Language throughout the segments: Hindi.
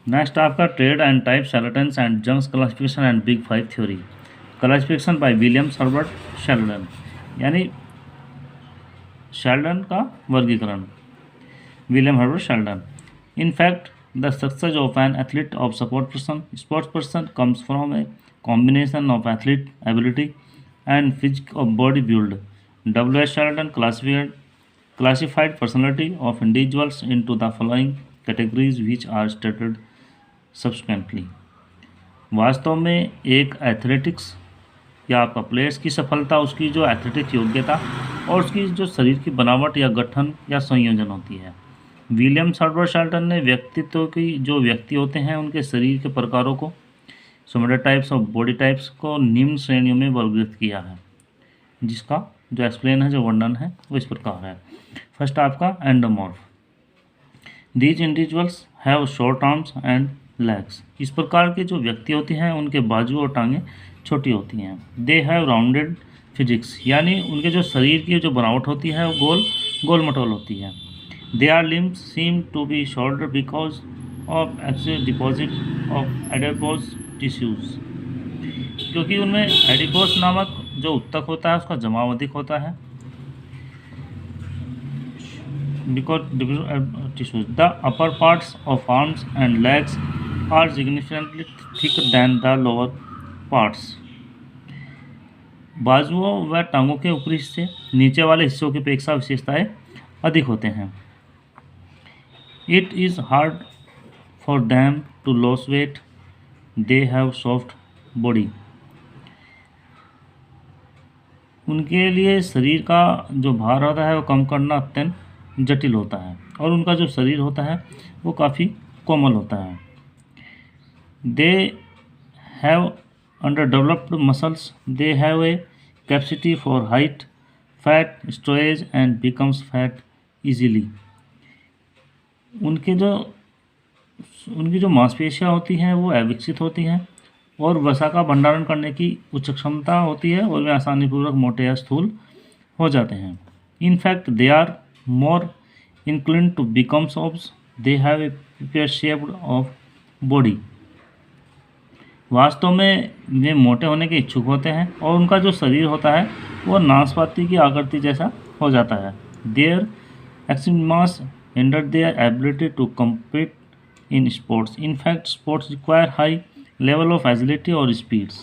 नेक्स्ट आपका trait and type Sheldon's and Jung's classification and big five theory, classification by William Herbert Sheldon, यानी शेल्डन का वर्गीकरण, William Herbert Sheldon. In fact the success of an athlete of sports person comes from a combination of athlete ability and physique of body build. W.H. Sheldon classified personality of individuals into the following categories which are stated subsequently। वास्तव में एक एथलेटिक्स या आपका प्लेयर्स की सफलता उसकी जो एथलेटिक योग्यता और उसकी जो शरीर की बनावट या गठन या संयोजन होती है। विलियम हर्बर्ट शेल्डन ने व्यक्तित्व की जो व्यक्ति होते हैं उनके शरीर के प्रकारों को, सोमेटो टाइप्स और बॉडी टाइप्स को निम्न श्रेणियों में वर्गीकृत किया है, जिसका जो एक्सप्लेन है, जो वर्णन है, वो इस प्रकार है। फर्स्ट आपका endomorph. These individuals have short arms and legs. इस प्रकार के जो व्यक्ति होते हैं उनके बाजू और टांगें छोटी होती हैं। दे हैव राउंडेड फिजिक्स, यानी उनके जो शरीर की जो बनावट होती है वो गोल मटोल होती है। They are limbs seem to be shorter because of excess deposit of adipose tissues, क्योंकि उनमें एडिपोज नामक जो उत्तक होता है उसका जमाव अधिक होता है। Because tissues, the upper parts of arms and legs are significantly thicker than the lower parts। बाजुओं व टांगों के ऊपरी हिस्से नीचे वाले हिस्सों की अपेक्षा विशेषताएं अधिक होते हैं। It is hard for them to lose weight, they have soft body। उनके लिए शरीर का जो भार होता है वो कम करना अत्यंत जटिल होता है और उनका जो शरीर होता है वो काफ़ी कोमल होता है। They have under developed muscles, they have a capacity for height, fat storage and becomes fat easily. उनकी जो मांसपेशियाँ होती हैं वो अविकसित होती हैं और वसा का भंडारण करने की उच्च क्षमता होती है और वे आसानीपूर्वक मोटे या स्थूल हो जाते हैं। In fact they are more inclined to become obese, they have a pear shaped of body। वास्तव में वे मोटे होने के इच्छुक होते हैं और उनका जो शरीर होता है वो नाशपाती की आकृति जैसा हो जाता है। Their excessive mass hindered their ability to compete in sports। In fact, sports require high level of agility और speeds।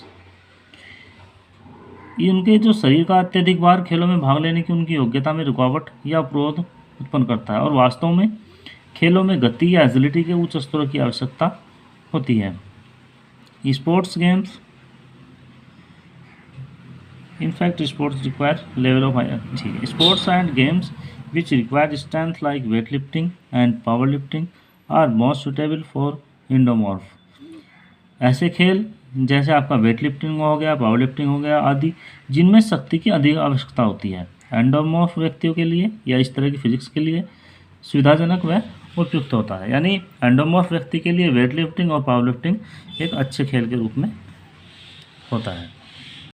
इनके जो शरीर का अत्यधिक भार खेलों में भाग लेने की उनकी योग्यता में रुकावट या अवरोध उत्पन्न करता है और वास्तव में खेलों में गति या एजिलिटी के उच्च स्तरों की आवश्यकता होती है। Sports games in fact sports require level of higher. Sports and games which require strength like weight lifting and power lifting are most suitable for endomorph. ऐसे खेल जैसे आपका वेट लिफ्टिंग हो गया, पावर लिफ्टिंग हो गया आदि, जिनमें शक्ति की अधिक आवश्यकता होती है, एंडोमॉर्फ व्यक्तियों के लिए या इस तरह की फिजिक्स के लिए सुविधाजनक व उपयुक्त होता है। यानी एंडोमॉर्फ व्यक्ति के लिए वेट लिफ्टिंग और पावर लिफ्टिंग एक अच्छे खेल के रूप में होता है।